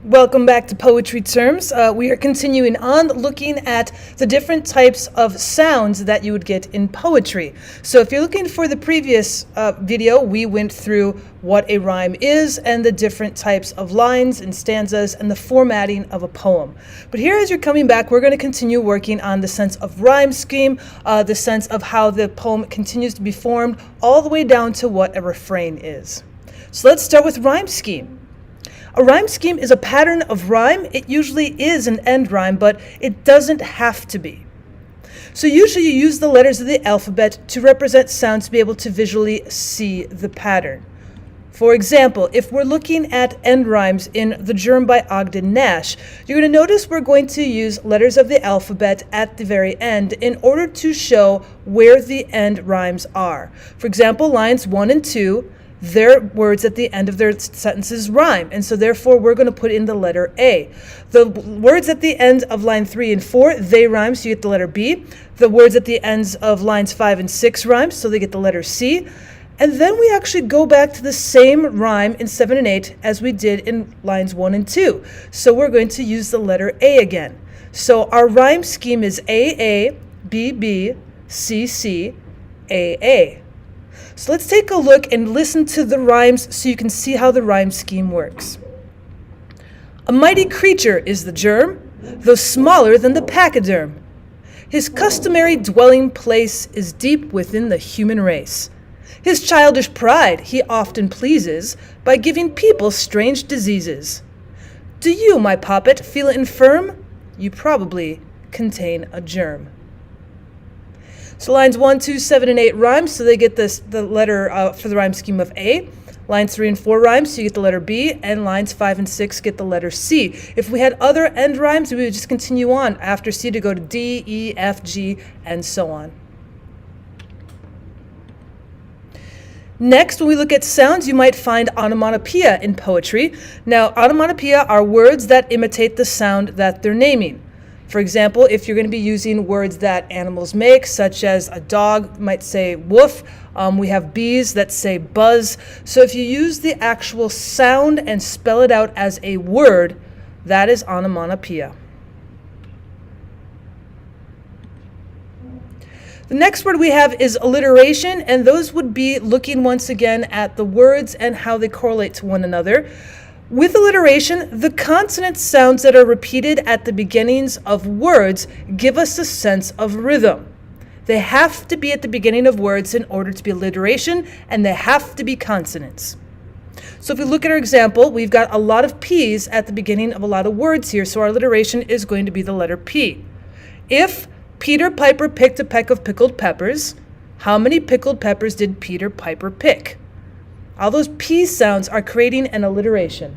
Welcome back to Poetry Terms. We are continuing on looking at the different types of sounds that you would get in poetry. So if you're looking for the previous video, we went through what a rhyme is and the different types of lines and stanzas and the formatting of a poem. But here, as you're coming back, we're going to continue working on the sense of rhyme scheme, the sense of how the poem continues to be formed, all the way down to what a refrain is. So let's start with rhyme scheme. A rhyme scheme is a pattern of rhyme. It usually is an end rhyme, but it doesn't have to be. So usually you use the letters of the alphabet to represent sounds to be able to visually see the pattern. For example, if we're looking at end rhymes in The Germ by Ogden Nash, you're going to notice we're going to use letters of the alphabet at the very end in order to show where the end rhymes are. For example, lines 1 and 2, their words at the end of their sentences rhyme, and so therefore we're going to put in the letter A. The words at the end of line 3 and 4, they rhyme, so you get the letter B. The words at the ends of lines 5 and 6 rhyme, so they get the letter C. And then we actually go back to the same rhyme in 7 and 8 as we did in lines 1 and 2. So we're going to use the letter A again. So our rhyme scheme is AA, BB, CC, AA. So let's take a look and listen to the rhymes so you can see how the rhyme scheme works. A mighty creature is the germ, though smaller than the pachyderm. His customary dwelling place is deep within the human race. His childish pride he often pleases by giving people strange diseases. Do you, my poppet, feel infirm? You probably contain a germ. So lines 1, 2, 7, and 8 rhyme, so they get the letter for the rhyme scheme of A. Lines 3 and 4 rhyme, so you get the letter B, and lines 5 and 6 get the letter C. If we had other end rhymes, we would just continue on after C to go to D, E, F, G, and so on. Next, when we look at sounds, you might find onomatopoeia in poetry. Now, onomatopoeia are words that imitate the sound that they're naming. For example, if you're going to be using words that animals make, such as a dog might say woof, we have bees that say buzz. So if you use the actual sound and spell it out as a word, that is onomatopoeia. The next word we have is alliteration, and those would be looking once again at the words and how they correlate to one another. With alliteration, the consonant sounds that are repeated at the beginnings of words give us a sense of rhythm. They have to be at the beginning of words in order to be alliteration, and they have to be consonants. So if we look at our example, we've got a lot of P's at the beginning of a lot of words here, so our alliteration is going to be the letter P. If Peter Piper picked a peck of pickled peppers, how many pickled peppers did Peter Piper pick? All those P sounds are creating an alliteration.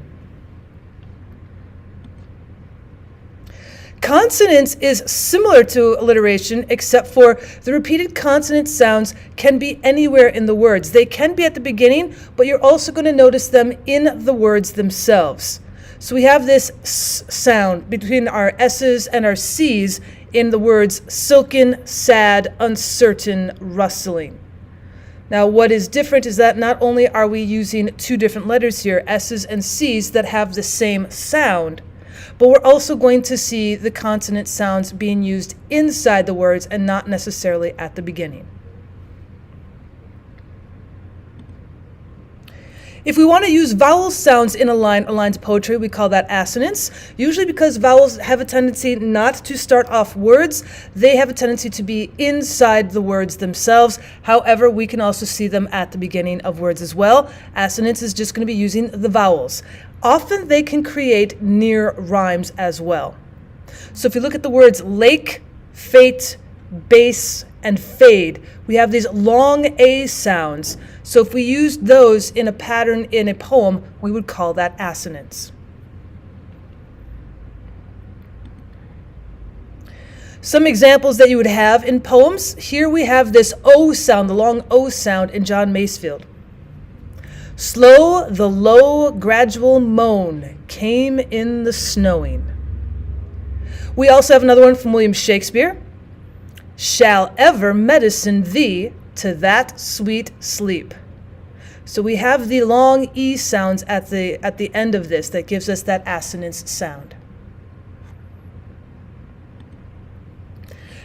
Consonance is similar to alliteration, except for the repeated consonant sounds can be anywhere in the words. They can be at the beginning, but you're also going to notice them in the words themselves. So we have this S sound between our S's and our C's in the words silken, sad, uncertain, rustling. Now, what is different is that not only are we using two different letters here, S's and C's, that have the same sound, but we're also going to see the consonant sounds being used inside the words and not necessarily at the beginning. If we want to use vowel sounds in a line or lines of poetry, we call that assonance. Usually because vowels have a tendency not to start off words, they have a tendency to be inside the words themselves. However, we can also see them at the beginning of words as well. Assonance is just going to be using the vowels. Often they can create near rhymes as well. So if you look at the words lake, fate, base, and fade, we have these long A sounds. So if we used those in a pattern in a poem, we would call that assonance. Some examples that you would have in poems. Here we have this O sound, the long O sound in John Masefield. Slow the low gradual moan came in the snowing. We also have another one from William Shakespeare. Shall ever medicine thee to that sweet sleep. So we have the long E sounds at the end of this that gives us that assonance sound.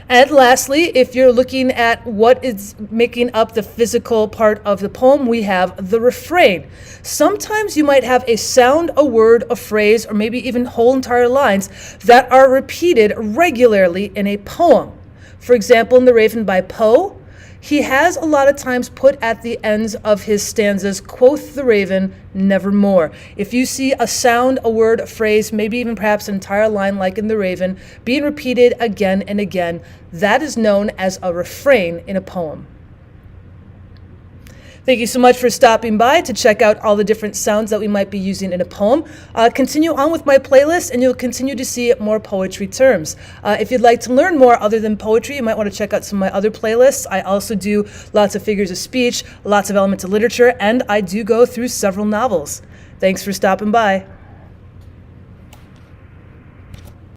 And lastly, if you're looking at what is making up the physical part of the poem, we have the refrain. Sometimes you might have a sound, a word, a phrase, or maybe even whole entire lines that are repeated regularly in a poem. For example, in The Raven by Poe, he has a lot of times put at the ends of his stanzas, "Quoth the raven, nevermore." If you see a sound, a word, a phrase, maybe even perhaps an entire line like in The Raven, being repeated again and again, that is known as a refrain in a poem. Thank you so much for stopping by to check out all the different sounds that we might be using in a poem. Continue on with my playlist and you'll continue to see more poetry terms. If you'd like to learn more other than poetry, you might want to check out some of my other playlists. I also do lots of figures of speech, lots of elements of literature, and I do go through several novels. Thanks for stopping by.